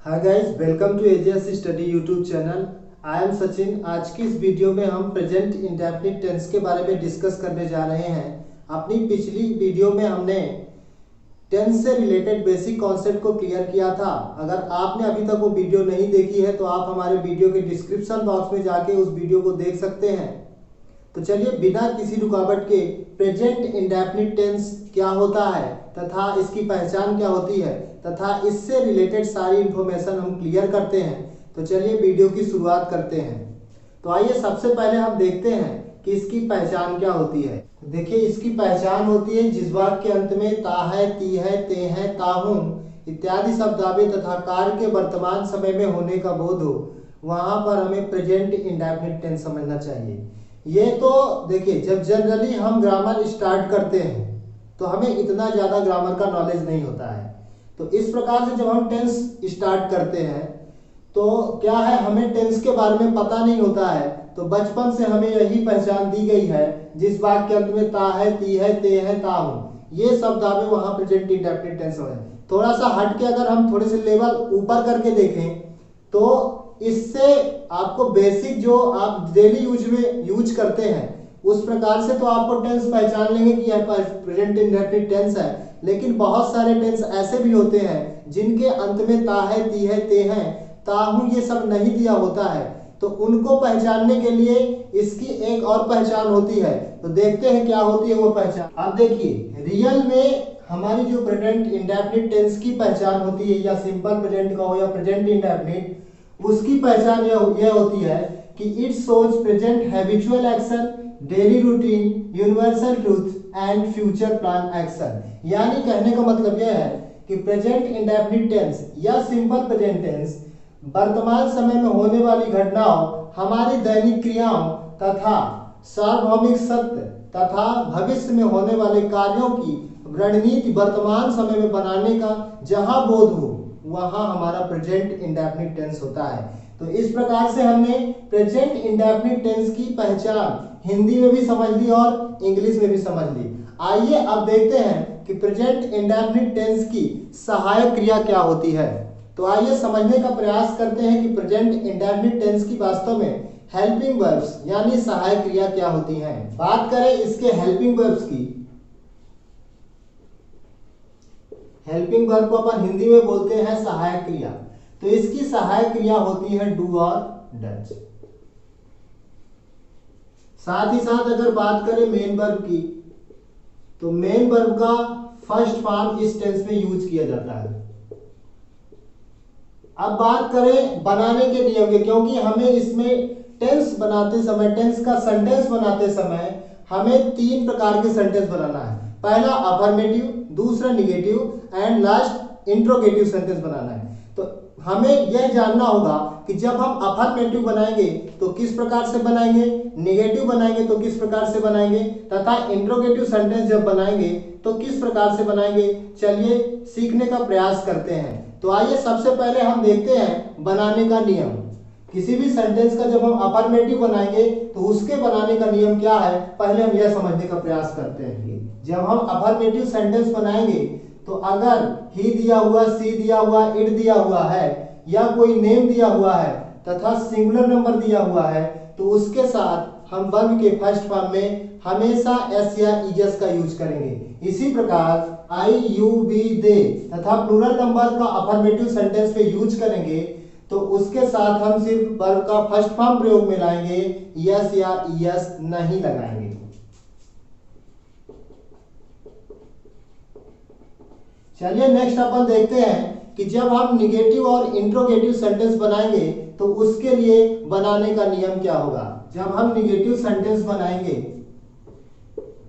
Hi guys, welcome to AGS study YouTube channel. I am Sachin. आज की इस video में हम प्रेजेंट इंडेफिनिट टेंस के बारे में डिस्कस करने जा रहे हैं। अपनी पिछली वीडियो में हमने टेंस से रिलेटेड बेसिक कॉन्सेप्ट को क्लियर किया था। अगर आपने अभी तक वो वीडियो नहीं देखी है तो आप हमारे वीडियो के डिस्क्रिप्शन बॉक्स में जाके उस वीडियो को देख सकते हैं। तो चलिए बिना किसी रुकावट के प्रेजेंट इंडेफिनिट टेंस क्या होता है तथा इसकी पहचान क्या होती है तथा इससे रिलेटेड सारी इंफॉर्मेशन हम क्लियर करते हैं। तो चलिए वीडियो की शुरुआत करते हैं। तो आइए सबसे पहले हम देखते हैं कि इसकी पहचान क्या होती है। देखिए, इसकी पहचान होती है जिस वाक्य के अंत में ता है, ती है, ते है, ताहूं इत्यादि शब्दावली तथा कार्य के वर्तमान समय में होने का बोध हो, वहां पर हमें प्रेजेंट इंडेफिनिट टेंस समझना चाहिए। ये तो देखिए, जब जनरली हम ग्रामर स्टार्ट करते हैं तो हमें इतना ज़्यादा ग्रामर का नॉलेज नहीं होता है। तो इस प्रकार से जब हम टेंस स्टार्ट करते हैं तो क्या है, हमें टेंस के बारे में पता नहीं होता है। तो बचपन से हमें यही पहचान दी गई है, जिस वाक्य के अंत में ता है, ती है, ते है, ताहूं ये शब्दावली वहां प्रेजेंट इंडेफिनिट टेंस है। थोड़ा सा हट के अगर हम थोड़े से लेवल ऊपर करके देखें तो इससे आपको बेसिक जो आप डेली यूज में यूज करते हैं उस प्रकार से तो आपको टेंस पहचान लेंगे कि यह प्रेजेंट इंडेफिनिट टेंस है। लेकिन बहुत सारे टेंस ऐसे भी होते हैं जिनके अंत में ता है, ती है, ते है, ताहूं ये सब नहीं दिया होता है। तो उनको पहचानने के लिए इसकी एक और पहचान होती है। तो देखते हैं क्या होती है वो पहचान। अब देखिए, रियल में हमारी जो प्रेजेंट इंडेफिनिट टेंस की पहचान होती है, या सिंपल प्रेजेंट का हो या प्रेजेंट इंडेफिनिट, उसकी पहचान यह होती है कि it shows present habitual action, daily routine, universal truth and future plan action. यानी कहने का मतलब यह है कि प्रेजेंट इंडेफिनिट टेंस या सिंपल प्रेजेंट टेंस वर्तमान समय में होने वाली घटनाओं, हमारी दैनिक क्रियाओं तथा सार्वभौमिक सत्य तथा भविष्य में होने वाले कार्यों की रणनीति वर्तमान समय में बनाने का जहां बोध हो वहां हमारा प्रेजेंट इंडेफिनिट टेंस होता है। तो इस प्रकार से हमने प्रेजेंट इंडेफिनिट टेंस की पहचान हिंदी में भी समझ ली और इंग्लिश में भी समझ ली। आइए अब देखते हैं कि प्रेजेंट इंडेफिनिट टेंस की सहायक क्रिया क्या होती है। तो आइए समझने का प्रयास करते हैं कि प्रेजेंट इंडेफिनिट टेंस की वास्तव में हेल्पिंग वर्ब्स यानी सहायक क्रिया क्या होती हैं। बात करें इसके हेल्पिंग वर्ब्स की, हेल्पिंग वर्ब को अपन हिंदी में बोलते हैं सहायक क्रिया। तो इसकी सहायक क्रिया होती है डू और डज। साथ ही साथ अगर बात करें मेन वर्ब की, तो मेन वर्ब का फर्स्ट फॉर्म इस टेंस में यूज किया जाता है। अब बात करें बनाने के नियम के, क्योंकि हमें इसमें टेंस बनाते समय, टेंस का सेंटेंस बनाते समय हमें तीन प्रकार के सेंटेंस बनाना है। पहला अफर्मेटिव, दूसरा negative and last interrogative sentence बनाना है। तो हमें यह जानना होगा कि जब हम अफर्मेटिव बनाएंगे तो किस प्रकार से बनाएंगे, निगेटिव बनाएंगे तो किस प्रकार से बनाएंगे तथा इंट्रोगेटिव सेंटेंस जब बनाएंगे तो किस प्रकार से बनाएंगे। चलिए सीखने का प्रयास करते हैं। तो आइए सबसे पहले हम देखते हैं बनाने का नियम। किसी भी सेंटेंस का जब हम अफर्मेटिव बनाएंगे तो उसके बनाने का नियम क्या है, पहले हम यह समझने का प्रयास करते हैं कि जब हम अफर्मेटिव सेंटेंस बनाएंगे तो अगर ही दिया हुआ, सी दिया हुआ, इट दिया हुआ है या कोई नेम दिया हुआ है तथा सिंगुलर नंबर दिया हुआ है तो उसके साथ हम वर्ब के फर्स्ट फॉर्म में हमेशा एस या ईएस का यूज करेंगे। इसी प्रकार आई, यू, वी, दे तथा प्लूरल नंबर का अफर्मेटिव सेंटेंस पे यूज करेंगे तो उसके साथ हम सिर्फ वर्ब का फर्स्ट फॉर्म प्रयोग में लाएंगे, यस या ईएस नहीं लगाएंगे। चलिए नेक्स्ट अपन देखते हैं कि जब हम निगेटिव और इंट्रोगेटिव सेंटेंस बनाएंगे तो उसके लिए बनाने का नियम क्या होगा। जब हम निगेटिव सेंटेंस बनाएंगे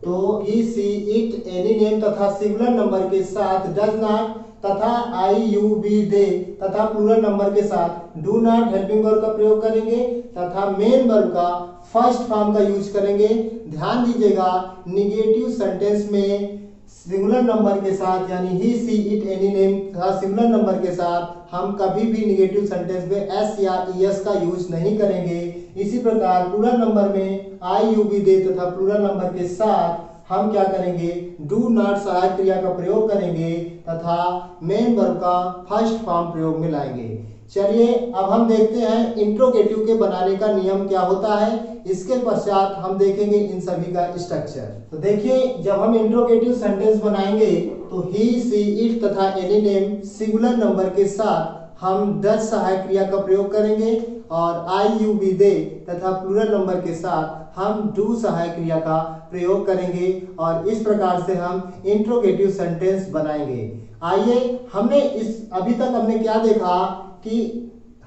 तो ही, सी, इट, एनी नेम तथा सिंगुलर नंबर के साथ डज नॉट तथा आई, यू, वी, दे तथा प्लूरल नंबर के साथ डू नॉट हेल्पिंग वर्ब का प्रयोग करेंगे तथा मेन वर्ब का फर्स्ट फॉर्म का यूज करेंगे। ध्यान दीजिएगा, निगेटिव सेंटेंस में सिंगुलर नंबर के साथ यानी ही, सी, इट, एनी नेम तथा सिंगुलर नंबर के साथ हम कभी भी निगेटिव सेंटेंस में एस या ईएस का यूज नहीं करेंगे। इसी प्रकार प्लूरल नंबर में आई, यू, वी, दे तथा प्लूरल नंबर के साथ हम क्या करेंगे, डू नॉट सहायक क्रिया का प्रयोग करेंगे तथा मेन वर्ब का फर्स्ट फॉर्म प्रयोग में लाएंगे। चलिए अब हम देखते हैं इंट्रोगेटिव के बनाने का नियम क्या होता है। इसके पश्चात हम देखेंगे इन सभी का स्ट्रक्चर। तो देखिए, जब हम इंट्रोगेटिव सेंटेंस बनाएंगे तो ही, सी, इट तथा एनी नेम सिंगुलर नंबर के साथ हम डज सहायक क्रिया का प्रयोग करेंगे और आई, यू, वी, दे तथा प्लूरल नंबर के साथ हम डू सहायक क्रिया का प्रयोग करेंगे और इस प्रकार से हम इंट्रोगेटिव सेंटेंस बनाएंगे। आइए, हमने अभी तक हमने क्या देखा कि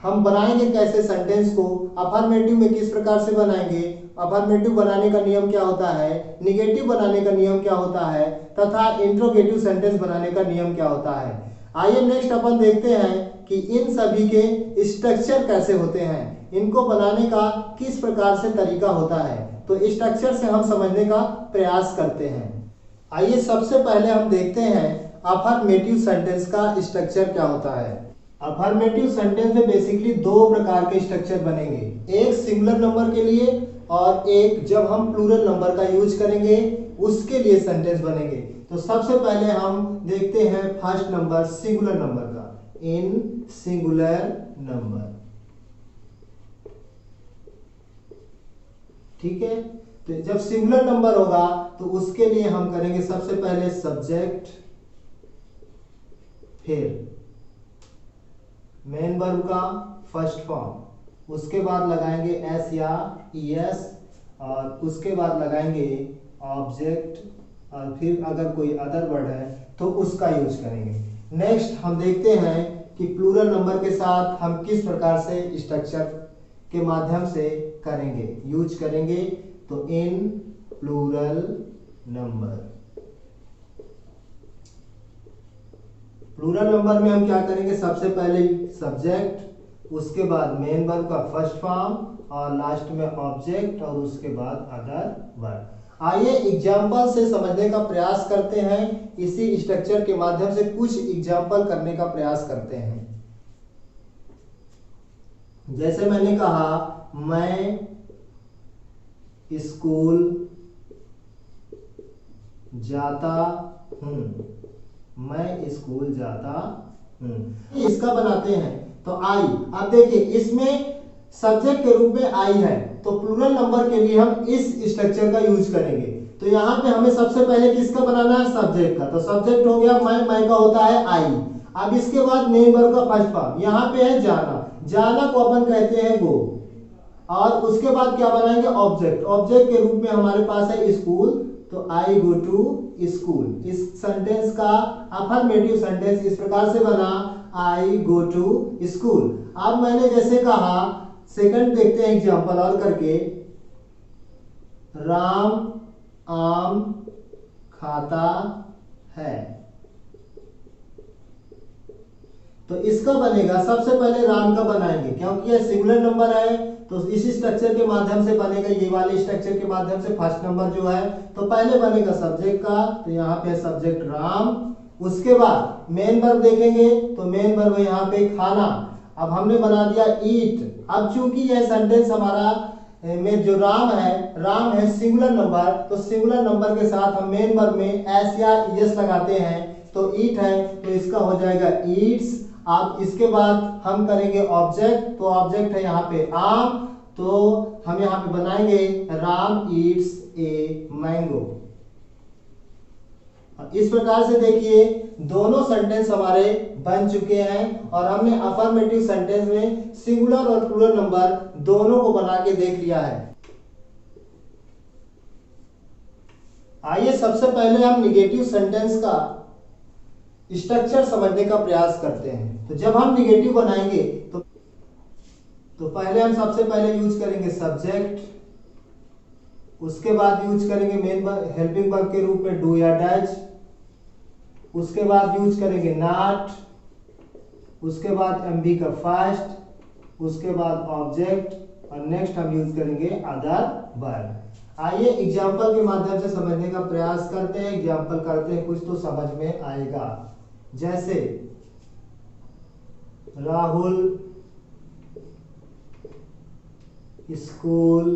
हम बनाएंगे कैसे सेंटेंस को, अफर्मेटिव में किस प्रकार से बनाएंगे, अफर्मेटिव बनाने का नियम क्या होता है, निगेटिव बनाने का नियम क्या होता है तथा इंट्रोगेटिव सेंटेंस बनाने का नियम क्या होता है। आइए नेक्स्ट अपन देखते हैं कि इन सभी के स्ट्रक्चर कैसे होते हैं, इनको बनाने का किस प्रकार से तरीका होता है। तो स्ट्रक्चर से हम समझने का प्रयास करते हैं। आइए सबसे पहले हम देखते हैं अफर्मेटिव सेंटेंस का स्ट्रक्चर क्या होता है। अफर्मेटिव सेंटेंस में बेसिकली दो प्रकार के स्ट्रक्चर बनेंगे, एक सिंगुलर नंबर के लिए और एक जब हम प्लूरल नंबर का यूज करेंगे उसके लिए सेंटेंस बनेंगे। तो सबसे पहले हम देखते हैं फर्स्ट नंबर सिंगुलर नंबर का, इन सिंगुलर नंबर। ठीक है, तो जब सिंगुलर नंबर होगा तो उसके लिए हम करेंगे सबसे पहले सब्जेक्ट, फिर मेन वर्ब का फर्स्ट फॉर्म, उसके बाद लगाएंगे एस या ईएस और उसके बाद लगाएंगे ऑब्जेक्ट और फिर अगर कोई अदर वर्ड है तो उसका यूज करेंगे। नेक्स्ट हम देखते हैं कि प्लूरल नंबर के साथ हम किस प्रकार से स्ट्रक्चर के माध्यम से करेंगे, यूज करेंगे। तो in plural number, plural number में हम क्या करेंगे, सबसे पहले सब्जेक्ट, उसके बाद मेन वर्ब का फर्स्ट फॉर्म और लास्ट में ऑब्जेक्ट और उसके बाद अदर वर्ड। आइए एग्जाम्पल से समझने का प्रयास करते हैं, इसी स्ट्रक्चर के माध्यम से कुछ एग्जाम्पल करने का प्रयास करते हैं। जैसे मैंने कहा, मैं स्कूल जाता हूं, मैं स्कूल जाता हूं। इसका बनाते हैं तो आई। अब देखिए, इसमें सब्जेक्ट के रूप में आई है तो प्लूरल नंबर के लिए हम इस स्ट्रक्चर का यूज करेंगे। तो यहाँ पे हमें सबसे पहले किसका बनाना है, सब्जेक्ट का। तो सब्जेक्ट हो गया मैं का होता है आई। अब इसके बाद मेन वर्ब का फर्स्ट फॉर्म, यहाँ पे है जाना, जाना को अपन कहते हैं गो। और उसके बाद क्या बनाएंगे, ऑब्जेक्ट, ऑब्जेक्ट के रूप में हमारे पास है स्कूल, तो आई गो टू स्कूल। इस सेंटेंस का अफर्मेटिव सेंटेंस इस प्रकार से बना, आई गो टू स्कूल। अब मैंने जैसे कहा, सेकंड देखते हैं एग्जांपल और करके, राम आम खाता है। तो इसका बनेगा, सबसे पहले राम का बनाएंगे क्योंकि यह सिंगुलर नंबर है तो इसी स्ट्रक्चर के माध्यम से बनेगा, ये वाले स्ट्रक्चर के माध्यम से फर्स्ट नंबर जो है। तो पहले बनेगा सब्जेक्ट का, तो यहाँ पे सब्जेक्ट राम। उसके बाद मेन वर्ब देखेंगे तो मेन वर्ब यहाँ पे खाना। अब हमने बना दिया ईट। अब चूंकि यह सेंटेंस हमारा में जो राम है सिंगुलर नंबर, तो सिंगुलर नंबर के साथ हम मेन वर्ब में एस या एस लगाते हैं। तो ईट है तो इसका हो जाएगा ईट्स। अब इसके बाद हम करेंगे ऑब्जेक्ट, तो ऑब्जेक्ट है यहाँ पे आम, तो हम यहाँ पे बनाएंगे राम ईट्स ए मैंगो। इस प्रकार से देखिए दोनों सेंटेंस हमारे बन चुके हैं और हमने अफर्मेटिव सेंटेंस में सिंगुलर और प्लूरल नंबर दोनों को बना के देख लिया है। आइए सबसे पहले हम निगेटिव सेंटेंस का स्ट्रक्चर समझने का प्रयास करते हैं। तो जब हम निगेटिव बनाएंगे तो पहले हम सबसे पहले यूज करेंगे सब्जेक्ट, उसके बाद यूज करेंगे मेन हेल्पिंग वर्ब के रूप में डू या डज, उसके बाद यूज करेंगे नॉट, उसके बाद एमबी का फर्स्ट, उसके बाद ऑब्जेक्ट और नेक्स्ट हम यूज करेंगे अदर वर्ब। आइए एग्जाम्पल के माध्यम से समझने का प्रयास करते हैं, एग्जाम्पल करते हैं, कुछ तो समझ में आएगा। जैसे राहुल स्कूल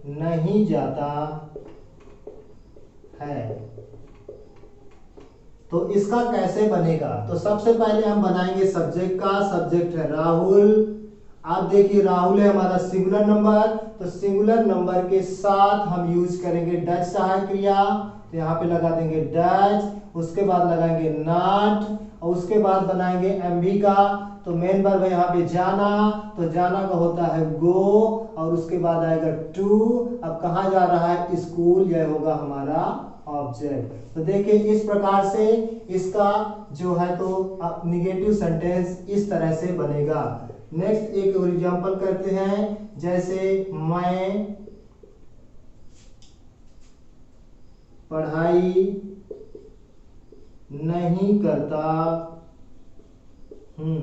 नहीं जाता है। तो इसका कैसे बनेगा, तो सबसे पहले हम बनाएंगे सब्जेक्ट का। सब्जेक्ट है राहुल। आप देखिए राहुल है हमारा सिंगुलर नंबर, तो सिंगुलर नंबर के साथ हम यूज करेंगे डच सहायक क्रिया। तो यहाँ पे लगा देंगे डच, उसके बाद लगाएंगे नॉट, और उसके बाद बनाएंगे एमवी का। तो मेन वर्ब है यहाँ पे जाना, तो जाना का होता है गो, और उसके बाद आएगा टू। अब कहाँ जा रहा है, स्कूल, यह होगा हमारा ऑब्जेक्ट। तो देखिए इस प्रकार से इसका जो है तो निगेटिव सेंटेंस इस तरह से बनेगा। नेक्स्ट एक और एग्जांपल करते हैं, जैसे मैं पढ़ाई नहीं करता हूं।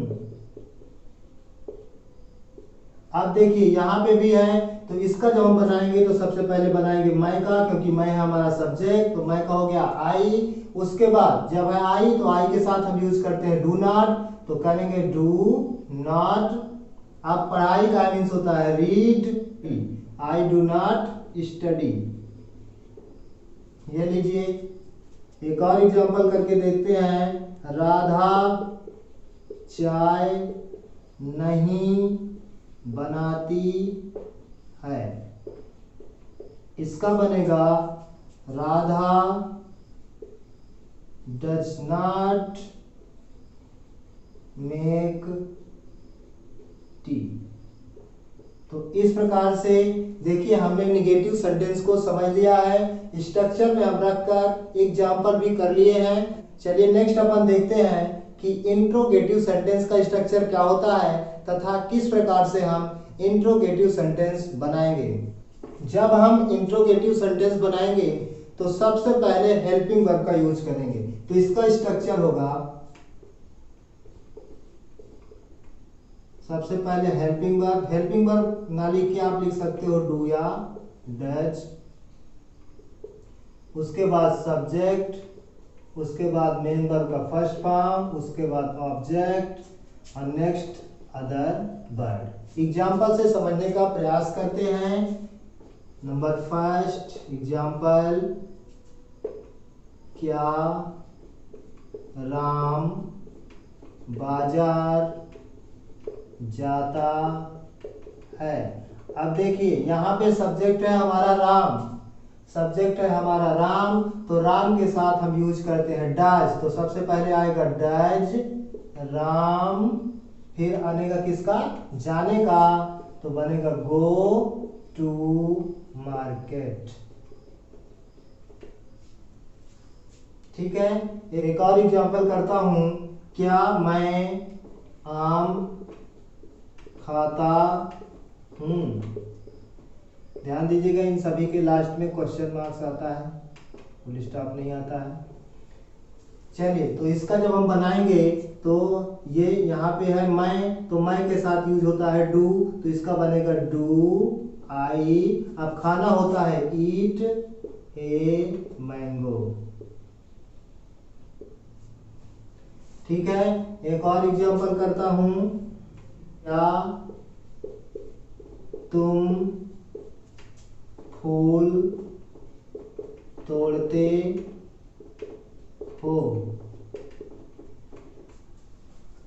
अब देखिए यहाँ पे भी है, तो इसका जब हम बनाएंगे तो सबसे पहले बनाएंगे मैं का, क्योंकि मैं है हमारा सब्जेक्ट, तो मैं का हो गया आई। उसके बाद जब है आई, तो आई के साथ हम यूज करते हैं डू नॉट, तो करेंगे डू नॉट। अब पढ़ाई का मीन्स होता है read, I do not study. ये लीजिए एक और एग्जांपल करके देखते हैं, राधा चाय नहीं बनाती है। इसका बनेगा Radha does not make tea. तो इस प्रकार से देखिए हमने निगेटिव सेंटेंस को समझ लिया है, स्ट्रक्चर में हम रखकर एग्जाम्पल भी कर लिए हैं। चलिए नेक्स्ट अपन देखते हैं कि इंट्रोगेटिव सेंटेंस का स्ट्रक्चर क्या होता है तथा किस प्रकार से हम इंट्रोगेटिव सेंटेंस बनाएंगे। जब हम इंट्रोगेटिव सेंटेंस बनाएंगे तो सबसे पहले हेल्पिंग वर्ब का यूज करेंगे। तो इसका स्ट्रक्चर होगा, सबसे पहले हेल्पिंग वर्ब। हेल्पिंग वर्ब ना लिख के आप लिख सकते हो डू या डज। उसके बाद सब्जेक्ट, उसके बाद मेन वर्ब का फर्स्ट फॉर्म, उसके बाद ऑब्जेक्ट और नेक्स्ट अदर वर्ड। एग्जाम्पल से समझने का प्रयास करते हैं। नंबर फर्स्ट एग्जाम्पल, क्या राम बाजार जाता है। अब देखिए यहाँ पे सब्जेक्ट है हमारा राम, सब्जेक्ट है हमारा राम, तो राम के साथ हम यूज करते हैं डज। तो सबसे पहले आएगा डज राम, फिर आनेगा किसका, जाने का, तो बनेगा गो टू मार्केट। ठीक है, एक और एग्जांपल करता हूं, क्या मैं आम खाता हूं। ध्यान दीजिएगा इन सभी के लास्ट में क्वेश्चन मार्क्स आता है, फुल स्टॉप नहीं आता है। चलिए तो इसका जब हम बनाएंगे तो ये यहाँ पे है मैं, तो मैं के साथ यूज होता है डू, तो इसका बनेगा डू आई। अब खाना होता है ईट ए मैंगो। ठीक है, एक और एग्जांपल करता हूं, क्या तुम फूल तोड़ते हो।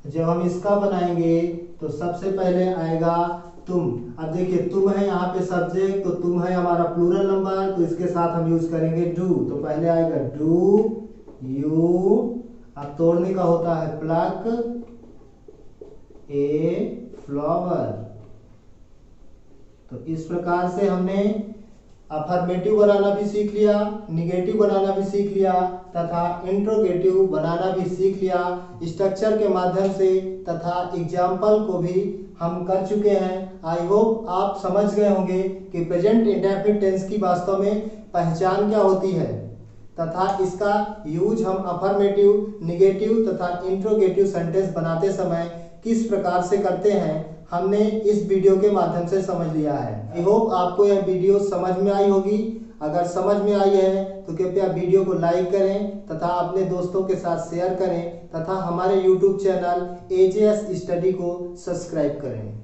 जब हम इसका बनाएंगे तो सबसे पहले आएगा तुम। अब देखिए तुम है यहाँ पे सब्जेक्ट, तो तुम है हमारा प्लूरल नंबर, तो इसके साथ हम यूज करेंगे डू। तो पहले आएगा डू यू, अब तोड़ने का होता है प्लक ए फ्लावर। तो इस प्रकार से हमने अफर्मेटिव बनाना भी सीख लिया, निगेटिव बनाना भी सीख लिया तथा इंट्रोगेटिव बनाना भी सीख लिया स्ट्रक्चर के माध्यम से, तथा एग्जाम्पल को भी हम कर चुके हैं। आई होप आप समझ गए होंगे कि प्रेजेंट इंडेफिनिट टेंस की वास्तव में पहचान क्या होती है तथा इसका यूज हम अफर्मेटिव, निगेटिव तथा इंट्रोगेटिव सेंटेंस बनाते समय किस प्रकार से करते हैं, हमने इस वीडियो के माध्यम से समझ लिया है। आई होप आपको यह वीडियो समझ में आई होगी। अगर समझ में आई है तो कृपया वीडियो को लाइक करें तथा अपने दोस्तों के साथ शेयर करें तथा हमारे YouTube चैनल AJS स्टडी को सब्सक्राइब करें।